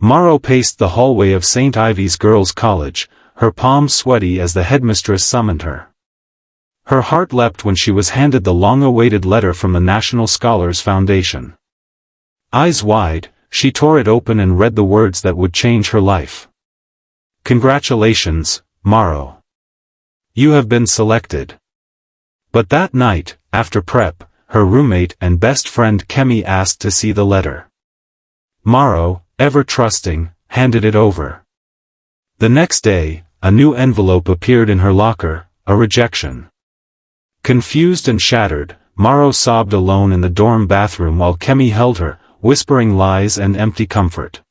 Maro paced the hallway of St. Ivy's Girls' College, her palms sweaty as the headmistress summoned her. Her heart leapt when she was handed the long-awaited letter from the National Scholars Foundation. Eyes wide, she tore it open and read the words that would change her life. "Congratulations, Maro. You have been selected." But that night, after prep, her roommate and best friend Kemi asked to see the letter. Maro, ever trusting, handed it over. The next day, a new envelope appeared in her locker, a rejection. Confused and shattered, Maro sobbed alone in the dorm bathroom while Kemi held her, whispering lies and empty comfort.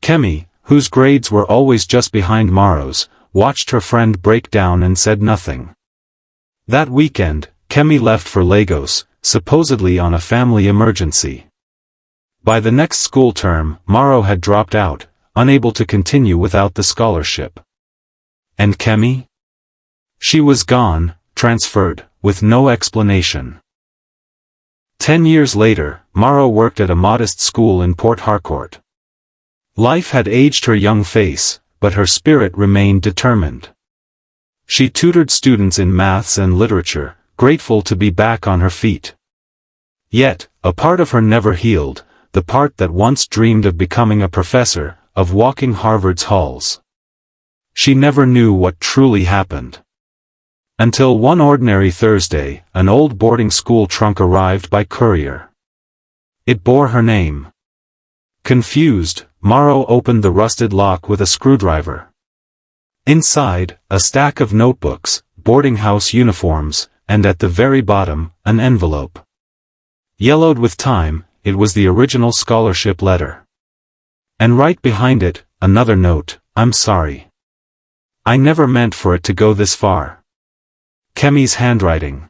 Kemi, whose grades were always just behind Maro's, watched her friend break down and said nothing. That weekend, Kemi left for Lagos, supposedly on a family emergency. By the next school term, Maro had dropped out, unable to continue without the scholarship. And Kemi? She was gone, transferred, with no explanation. 10 years later, Maro worked at a modest school in Port Harcourt. Life had aged her young face, but her spirit remained determined. She tutored students in maths and literature, grateful to be back on her feet. Yet, a part of her never healed, the part that once dreamed of becoming a professor, of walking Harvard's halls. She never knew what truly happened. Until one ordinary Thursday, an old boarding school trunk arrived by courier. It bore her name. Confused, Maro opened the rusted lock with a screwdriver. Inside, a stack of notebooks, boarding house uniforms, and at the very bottom, an envelope. Yellowed with time, it was the original scholarship letter. And right behind it, another note: "I'm sorry. I never meant for it to go this far." Kemi's handwriting.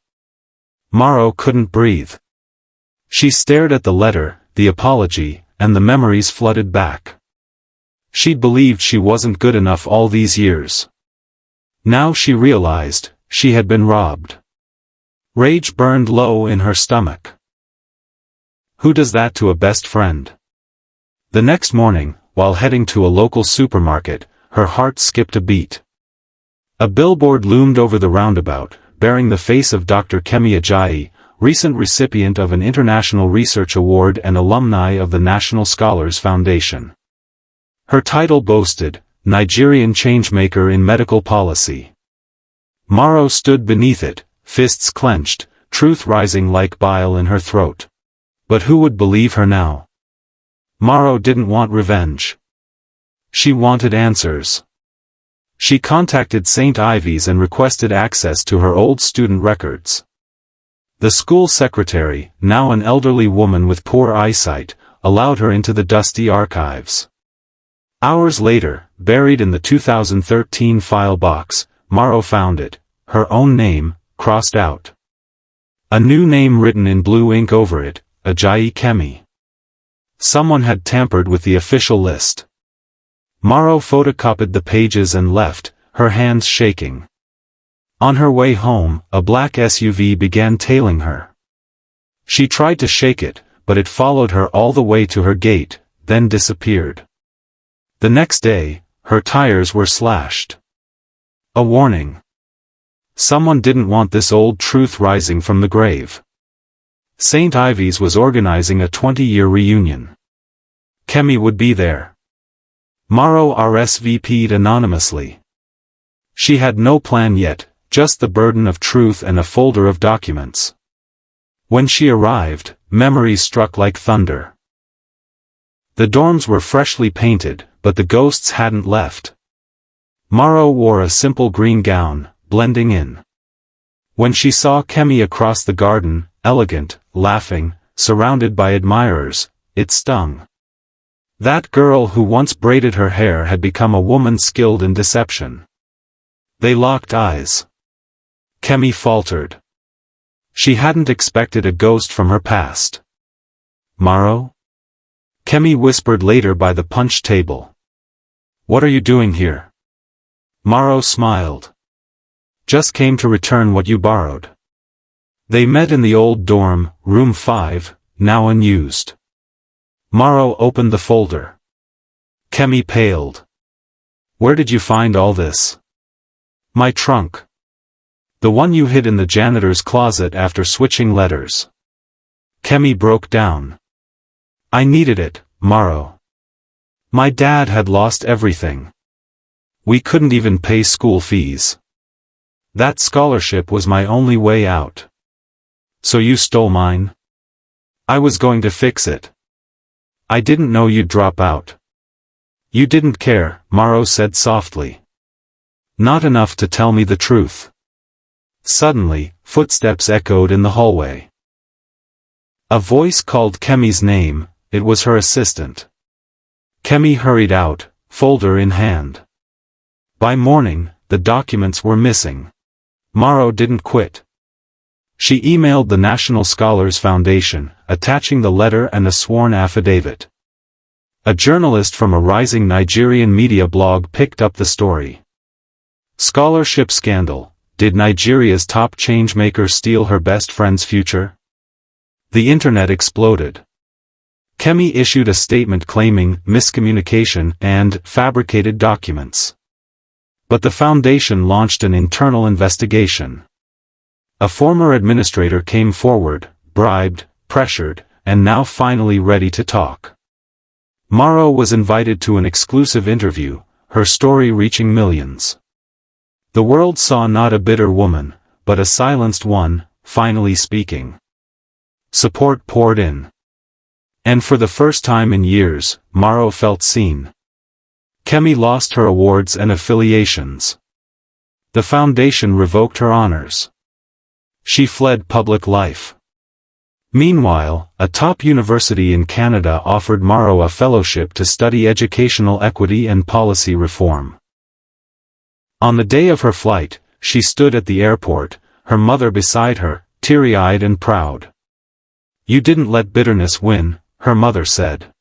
Maro couldn't breathe. She stared at the letter, the apology, and the memories flooded back. She'd believed she wasn't good enough all these years. Now she realized, she had been robbed. Rage burned low in her stomach. Who does that to a best friend? The next morning, while heading to a local supermarket, her heart skipped a beat. A billboard loomed over the roundabout, bearing the face of Dr. Kemi Ajayi, recent recipient of an International Research Award and alumni of the National Scholars Foundation. Her title boasted, Nigerian Changemaker in Medical Policy. Maro stood beneath it, fists clenched, truth rising like bile in her throat. But who would believe her now? Maro didn't want revenge. She wanted answers. She contacted St. Ivy's and requested access to her old student records. The school secretary, now an elderly woman with poor eyesight, allowed her into the dusty archives. Hours later, buried in the 2013 file box, Maro found it, her own name, crossed out. A new name written in blue ink over it, Ajayi Kemi. Someone had tampered with the official list. Maro photocopied the pages and left, her hands shaking. On her way home, a black SUV began tailing her. She tried to shake it, but it followed her all the way to her gate, then disappeared. The next day, her tires were slashed. A warning. Someone didn't want this old truth rising from the grave. St. Ivy's was organizing a 20-year reunion. Kemi would be there. Maro RSVP'd anonymously. She had no plan yet, just the burden of truth and a folder of documents. When she arrived, memories struck like thunder. The dorms were freshly painted, but the ghosts hadn't left. Maro wore a simple green gown, blending in. When she saw Kemi across the garden, elegant, laughing, surrounded by admirers, it stung. That girl who once braided her hair had become a woman skilled in deception. They locked eyes. Kemi faltered. She hadn't expected a ghost from her past. Maro? Kemi whispered later by the punch table. What are you doing here? Maro smiled. Just came to return what you borrowed. They met in the old dorm, room 5, now unused. Maro opened the folder. Kemi paled. Where did you find all this? My trunk. The one you hid in the janitor's closet after switching letters. Kemi broke down. I needed it, Maro. My dad had lost everything. We couldn't even pay school fees. That scholarship was my only way out. So you stole mine? I was going to fix it. I didn't know you'd drop out. You didn't care, Maro said softly. Not enough to tell me the truth. Suddenly, footsteps echoed in the hallway. A voice called Kemi's name. It was her assistant. Kemi hurried out, folder in hand. By morning, the documents were missing. Maro didn't quit. She emailed the National Scholars Foundation, attaching the letter and a sworn affidavit. A journalist from a rising Nigerian media blog picked up the story. Scholarship scandal. Did Nigeria's top changemaker steal her best friend's future? The internet exploded. Kemi issued a statement claiming miscommunication and fabricated documents. But the foundation launched an internal investigation. A former administrator came forward, bribed, pressured, and now finally ready to talk. Maro was invited to an exclusive interview, her story reaching millions. The world saw not a bitter woman, but a silenced one, finally speaking. Support poured in. And for the first time in years, Maro felt seen. Kemi lost her awards and affiliations. The foundation revoked her honors. She fled public life. Meanwhile, a top university in Canada offered Maro a fellowship to study educational equity and policy reform. On the day of her flight, she stood at the airport, her mother beside her, teary-eyed and proud. You didn't let bitterness win, her mother said.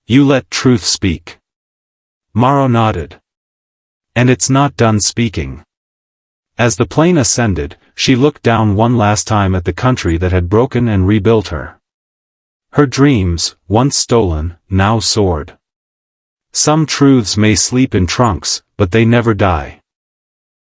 You let truth speak. Maro nodded. And it's not done speaking. As the plane ascended, she looked down one last time at the country that had broken and rebuilt her. Her dreams, once stolen, now soared. Some truths may sleep in trunks, but they never die.